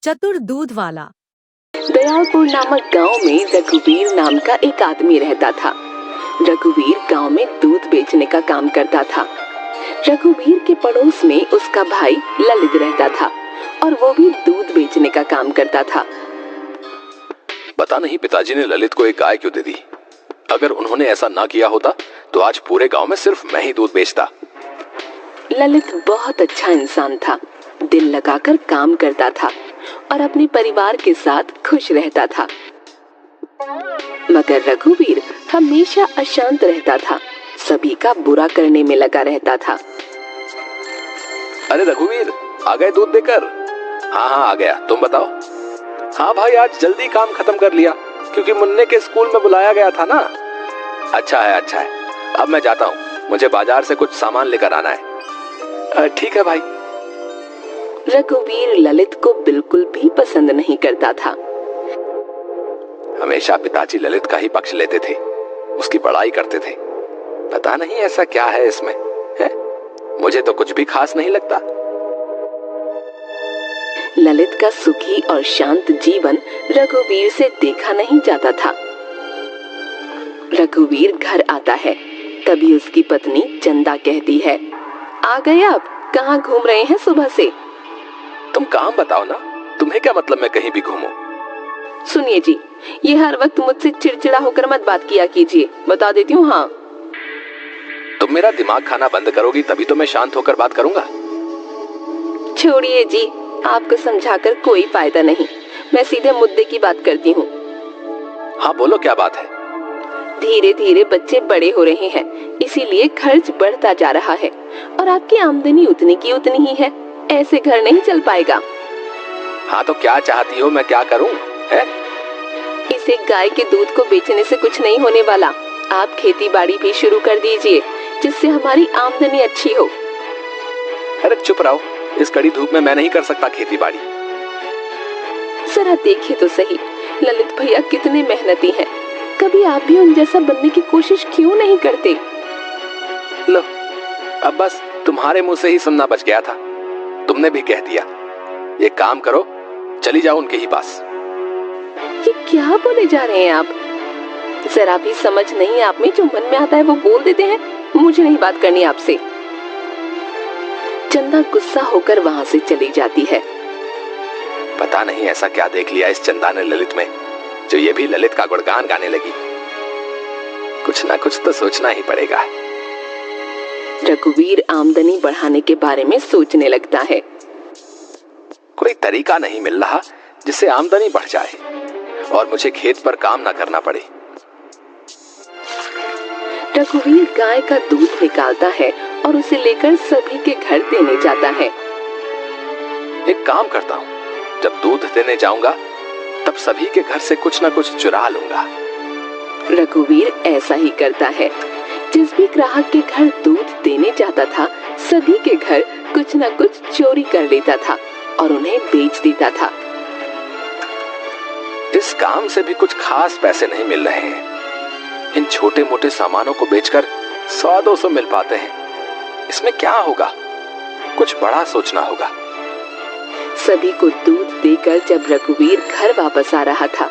चतुर दूध वाला। दयालपुर नामक गांव में रघुवीर नाम का एक आदमी रहता था। रघुवीर गांव में दूध बेचने का काम करता था। रघुवीर के पड़ोस में उसका भाई ललित रहता था और वो भी दूध बेचने का काम करता था। पता नहीं पिताजी ने ललित को एक गाय क्यों दे दी। अगर उन्होंने ऐसा ना किया होता तो आज पूरे गांव में सिर्फ मैं ही दूध बेचता। ललित बहुत अच्छा इंसान था, दिल लगाकर काम करता था और अपने परिवार के साथ खुश रहता था। मगर रघुवीर हमेशा अशांत रहता था, सभी का बुरा करने में लगा रहता था। अरे रघुवीर, आ गए दूध देकर? हाँ हाँ आ गया, तुम बताओ। हाँ भाई, आज जल्दी काम खत्म कर लिया क्योंकि मुन्ने के स्कूल में बुलाया गया था ना। अच्छा है अच्छा है, अब मैं जाता हूँ, मुझे बाजार से कुछ सामान लेकर आना है। ठीक है भाई। रघुवीर ललित को बिल्कुल भी पसंद नहीं करता था। हमेशा पिताजी ललित का ही पक्ष लेते थे, उसकी बड़ाई करते थे। पता नहीं ऐसा क्या है इसमें, है? मुझे तो कुछ भी खास नहीं लगता। ललित का सुखी और शांत जीवन रघुवीर से देखा नहीं जाता था। रघुवीर घर आता है, तभी उसकी पत्नी चंदा कहती है, आ गए आप? कहाँ घूम रहे हैं सुबह से? तुम काम बताओ ना, तुम्हें क्या मतलब मैं कहीं भी घूमूं? सुनिए जी, ये हर वक्त मुझसे चिड़चिड़ा होकर मत बात किया कीजिए, बता देती हूँ। हाँ, तुम मेरा दिमाग खाना बंद करोगी तभी तो मैं शांत होकर बात करूंगा। छोड़िए जी, आपको समझाकर कोई फायदा नहीं, मैं सीधे मुद्दे की बात करती हूँ। हाँ बोलो, क्या बात है? धीरे धीरे बच्चे बड़े हो रहे हैं, इसीलिए खर्च बढ़ता जा रहा है और आपकी आमदनी उतनी की उतनी ही है। ऐसे घर नहीं चल पाएगा। हाँ तो क्या चाहती हो, मैं क्या करूं? है? इसे गाय के दूध को बेचने से कुछ नहीं होने वाला। आप खेती बाड़ी भी शुरू कर दीजिए, जिससे हमारी आमदनी अच्छी हो। अरे चुप रहो, इस कड़ी धूप में मैं नहीं कर सकता खेती बाड़ी। जरा देखिए तो सही, ललित भैया कितने मेहनती हैं। कभी आप भी उन जैसा बनने की कोशिश क्यों नहीं करते? लो, अब बस तुम्हारे मुंह से ही सुनना बच गया था। तुमने भी कह दिया। ये काम करो, चली जाओ उनके ही पास। ये क्या बोले जा रहे हैं आप? जरा भी समझ नहीं आप में, जो मन में आता है वो बोल देते हैं। मुझे नहीं बात करनी आपसे। चंदा गुस्सा होकर वहां से चली जाती है। पता नहीं ऐसा क्या देख लिया इस चंदा ने ललित में, जो ये भी ललित का गुणगान गाने लगी। कुछ ना कुछ तो सोचना ही पड़ेगा। रघुवीर आमदनी बढ़ाने के बारे में सोचने लगता है। कोई तरीका नहीं मिल रहा जिससे आमदनी बढ़ जाए और मुझे खेत पर काम ना करना पड़े। रघुवीर गाय का दूध निकालता है और उसे लेकर सभी के घर देने जाता है। एक काम करता हूँ, जब दूध देने जाऊंगा तब सभी के घर से कुछ ना कुछ चुरा लूंगा। रघुवीर ऐसा ही करता है। जिस भी ग्राहक के घर दूध देने जाता था, सभी के घर कुछ न कुछ चोरी कर लेता था और उन्हें बेच देता था। इस काम से भी कुछ खास पैसे नहीं मिल रहे हैं। इन छोटे मोटे सामानों को बेचकर 100-200 मिल पाते हैं। इसमें क्या होगा? कुछ बड़ा सोचना होगा। सभी को दूध देकर जब रघुवीर घर वापस आ रहा था,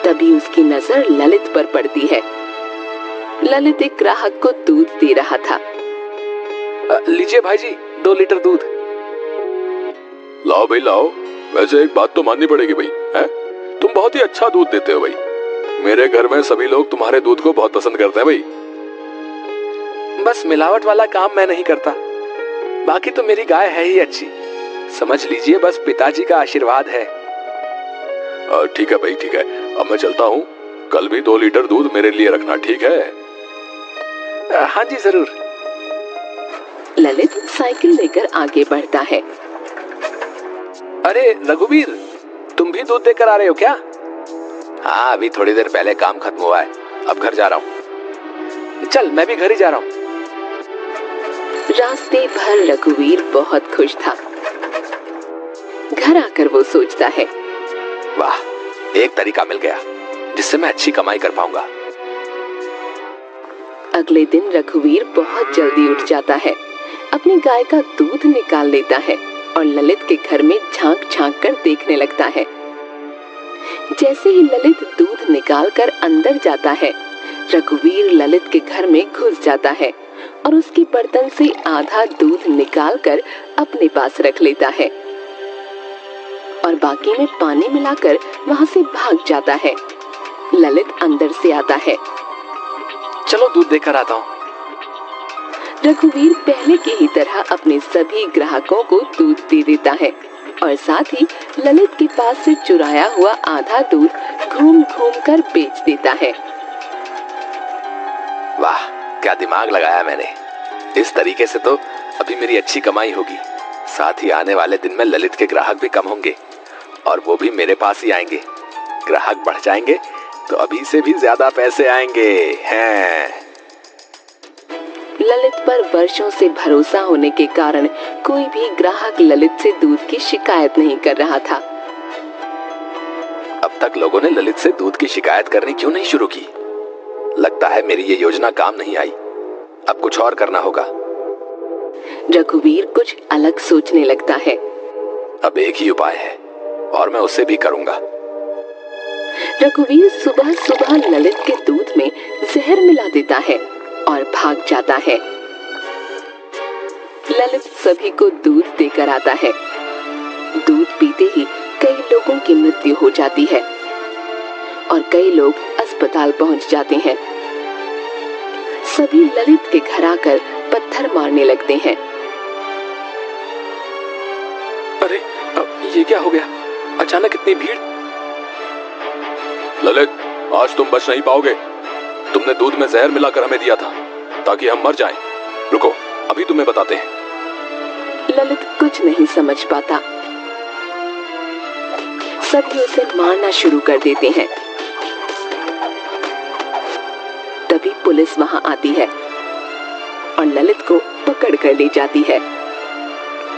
तभी उसकी नजर ललित पर पड़ती है। ललित एक ग्राहक को दूध दे रहा था। लीजिए भाई जी, 2 लीटर दूध। लाओ भाई लाओ। वैसे एक बात तो माननी पड़ेगी भाई, हैं? तुम बहुत ही अच्छा दूध देते हो भाई। मेरे घर में सभी लोग तुम्हारे दूध को बहुत पसंद करते हैं भाई। बस मिलावट वाला काम मैं नहीं करता, बाकी तो मेरी गाय है ही अच्छी। समझ लीजिए बस पिताजी का आशीर्वाद है। ठीक है भाई ठीक है, अब मैं चलता हूँ। कल भी 2 लीटर दूध मेरे लिए रखना, ठीक है? हाँ जी जरूर। ललित साइकिल लेकर आगे बढ़ता है। अरे रघुवीर, तुम भी दूध देकर आ रहे हो क्या? हाँ, अभी थोड़ी देर पहले काम खत्म हुआ है, अब घर जा रहा हूँ। चल मैं भी घर ही जा रहा हूँ। रास्ते भर रघुवीर बहुत खुश था। घर आकर वो सोचता है, वाह, एक तरीका मिल गया जिससे मैं अच्छी कमाई कर पाऊंगा। अगले दिन रघुवीर बहुत जल्दी उठ जाता है, अपनी गाय का दूध निकाल लेता है और ललित के घर में झांक झांक कर देखने लगता है। जैसे ही ललित दूध निकाल कर अंदर जाता है, रघुवीर ललित के घर में घुस जाता है और उसके बर्तन से आधा दूध निकाल कर अपने पास रख लेता है और बाकी में पानी मिलाकर वहां से भाग जाता है। ललित अंदर से आता है। चलो दूध देकर आता हूँ। रघुवीर पहले की ही तरह अपने सभी ग्राहकों को दूध दे देता है और साथ ही ललित के पास से चुराया हुआ आधा दूध घूम घूम कर बेच देता है। वाह, क्या दिमाग लगाया मैंने। इस तरीके से तो अभी मेरी अच्छी कमाई होगी। साथ ही आने वाले दिन में ललित के ग्राहक भी कम होंगे और वो भी मेरे पास ही आएंगे। ग्राहक बढ़ जाएंगे तो अभी से भी ज्यादा पैसे आएंगे हैं। ललित पर वर्षों से भरोसा होने के कारण कोई भी ग्राहक ललित से दूध की शिकायत नहीं कर रहा था। अब तक लोगों ने ललित से दूध की शिकायत करनी क्यों नहीं शुरू की? लगता है मेरी ये योजना काम नहीं आई। अब कुछ और करना होगा। रघुवीर कुछ अलग सोचने लगता है। अब एक ही उपाय है और मैं उसे भी करूंगा। रघुवीर सुबह सुबह ललित के दूध में जहर मिला देता है और भाग जाता है। ललित सभी को दूध देकर आता है। दूध पीते ही कई लोगों की मृत्यु हो जाती है और कई लोग अस्पताल पहुंच जाते हैं। सभी ललित के घर आकर पत्थर मारने लगते हैं। अरे, ये क्या हो गया? अचानक इतनी भीड़। ललित, आज तुम बच नहीं पाओगे। तुमने दूध में जहर मिलाकर हमें दिया था ताकि हम मर जाएं। रुको, अभी तुम्हें बताते हैं। ललित कुछ नहीं समझ पाता। सभी उसे मारना शुरू कर देते हैं। तभी पुलिस वहां आती है और ललित को पकड़ कर ले जाती है।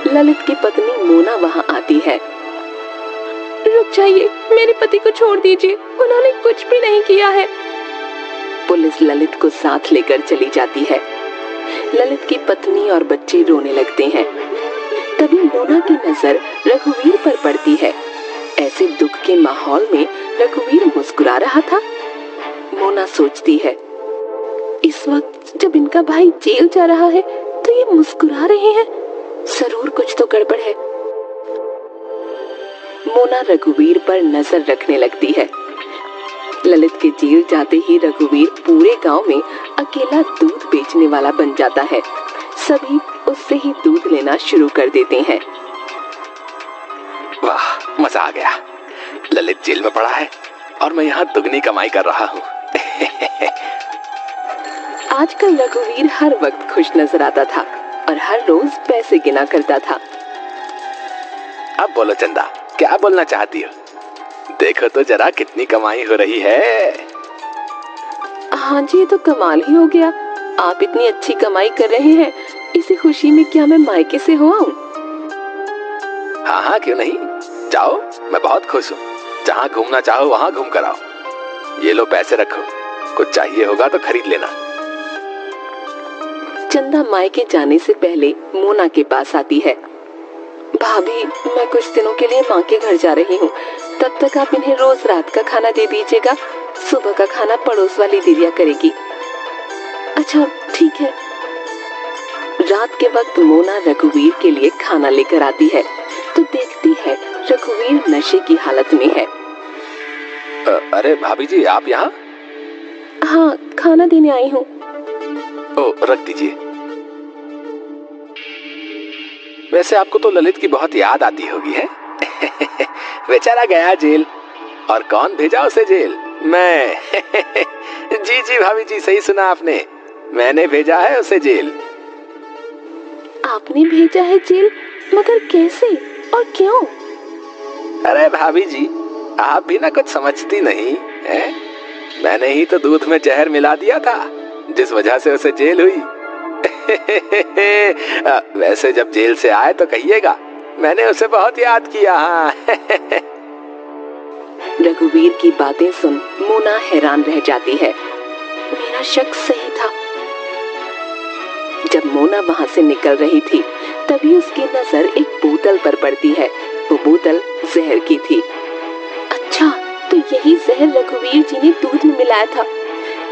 ललित की पत्नी मोना वहां आती है। रुक जाइए, मेरे पति को छोड़ दीजिए, उन्होंने कुछ भी नहीं किया है। पुलिस ललित को साथ लेकर चली जाती है। ललित की पत्नी और बच्चे रोने लगते हैं। तभी मोना की नजर रघुवीर पर पड़ती है। ऐसे दुख के माहौल में रघुवीर मुस्कुरा रहा था। मोना सोचती है, इस वक्त जब इनका भाई जेल जा रहा है तो ये मुस्कुरा रहे हैं, जरूर कुछ तो गड़बड़ है। मोना रघुवीर पर नजर रखने लगती है। ललित के जेल जाते ही रघुवीर पूरे गांव में अकेला दूध बेचने वाला बन जाता है। सभी उससे ही दूध लेना शुरू कर देते हैं। वाह, मजा आ गया। ललित जेल में पड़ा है और मैं यहाँ दुगनी कमाई कर रहा हूँ। आजकल रघुवीर हर वक्त खुश नजर आता था और हर रोज पैसे गिना करता था। अब बोलो चंदा, क्या बोलना चाहती हो? देखो तो जरा कितनी कमाई हो रही है। हाँ जी, ये तो कमाल ही हो गया। आप इतनी अच्छी कमाई कर रहे हैं, इसी खुशी में क्या मैं मायके से हो आऊं? हाँ हाँ, क्यों नहीं। जाओ, मैं बहुत खुश हूँ। जहाँ घूमना चाहो वहाँ घूम कर आओ। ये लो पैसे रखो, कुछ चाहिए होगा तो खरीद लेना। चंदा मायके जाने से पहले मोना के पास आती है। भाभी, मैं कुछ दिनों के लिए माँ के घर जा रही हूँ, तब तक आप इन्हें रोज रात का खाना दे दीजिएगा। सुबह का खाना पड़ोस वाली दीदिया करेगी। अच्छा ठीक है। रात के वक्त मोना रघुवीर के लिए खाना लेकर आती है तो देखती है रघुवीर नशे की हालत में है। अरे भाभी जी, आप यहाँ? हाँ, खाना देने आई हूँ। ओ, रख दीजिए। वैसे आपको तो ललित की बहुत याद आती होगी है? बेचारा गया जेल। और कौन भेजा उसे जेल? मैं। जी जी भाभी जी, सही सुना आपने। मैंने भेजा है उसे जेल। आपने भेजा है जेल? मगर कैसे और क्यों? अरे भाभी जी, आप भी ना कुछ समझती नहीं है। मैंने ही तो दूध में जहर मिला दिया था, जिस वजह से उसे जेल हुई। वैसे जब जेल से आए तो कहिएगा मैंने उसे बहुत याद किया। हाँ। रघुवीर की बातें सुन मोना हैरान रह जाती है। मेरा शक सही था। जब मोना वहां से निकल रही थी तभी उसकी नजर एक बोतल पर पड़ती है। वो बोतल जहर की थी। अच्छा, तो यही जहर रघुवीर जी ने दूध में मिलाया था।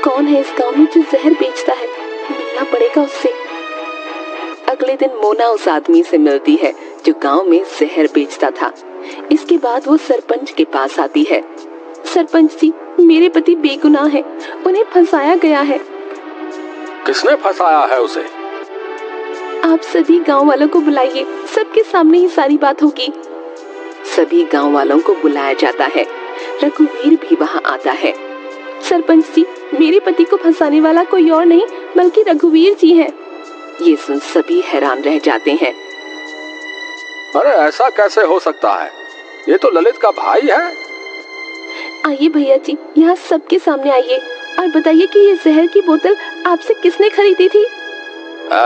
कौन है इस गांव में जो जहर बेचता है? मिलना पड़ेगा उससे। अगले दिन मोना उस आदमी से मिलती है जो गांव में जहर बेचता था। इसके बाद वो सरपंच के पास आती है। सरपंच जी, मेरे पति बेगुनाह है, उन्हें फंसाया गया है। किसने फंसाया है उसे? आप सभी गांव वालों को बुलाइए, सबके सामने ही सारी बात होगी। सभी गांव वालों को बुलाया जाता है। रघुवीर भी वहां आता है। सरपंच जी, मेरे पति को फंसाने वाला कोई और नहीं बल्कि रघुवीर जी हैं। ये सुन सभी हैरान रह जाते हैं। अरे ऐसा कैसे हो सकता है? ये तो ललित का भाई है। आइए भैया जी, यहाँ सबके सामने आइए और बताइए कि ये जहर की बोतल आपसे किसने खरीदी थी?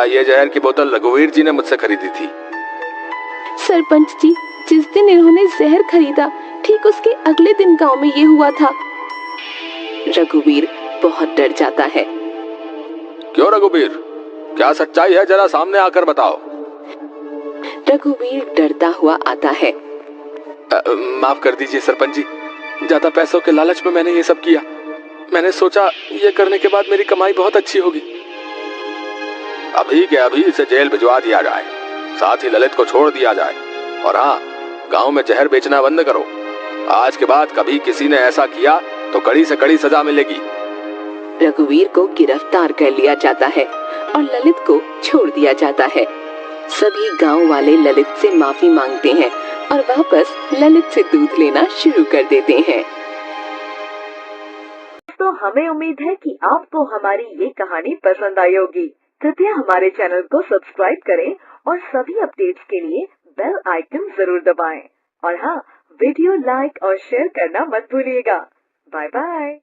ये जहर की बोतल रघुवीर जी ने मुझसे खरीदी थी। सरपंच जी, जिस दिन इन्होंने जहर खरीदा ठीक उसके अगले दिन गांव में ये हुआ था। रघुवीर बहुत डर जाता है। क्यों रघुवीर, क्या सच्चाई है? जरा सामने आकर बताओ। रघुवीर डरता हुआ आता है। माफ कर दीजिए सरपंच जी, ज्यादा पैसों के लालच में मैंने ये सब किया। मैंने सोचा ये करने के बाद मेरी कमाई बहुत अच्छी होगी। अभी के अभी इसे जेल भिजवा दिया जाए, साथ ही ललित को छोड़ दिया जाए। और हाँ, गांव में जहर बेचना बंद करो। आज के बाद कभी किसी ने ऐसा किया तो कड़ी से कड़ी सजा मिलेगी। रघुवीर को गिरफ्तार कर लिया जाता है और ललित को छोड़ दिया जाता है। सभी गांव वाले ललित से माफी मांगते हैं और वापस ललित से दूध लेना शुरू कर देते हैं। तो हमें उम्मीद है कि आपको हमारी ये कहानी पसंद आई होगी। कृपया हमारे चैनल को सब्सक्राइब करें और सभी अपडेट्स के लिए बेल आइकन जरूर दबाएं। और हाँ, वीडियो लाइक और शेयर करना मत भूलिएगा। Bye bye.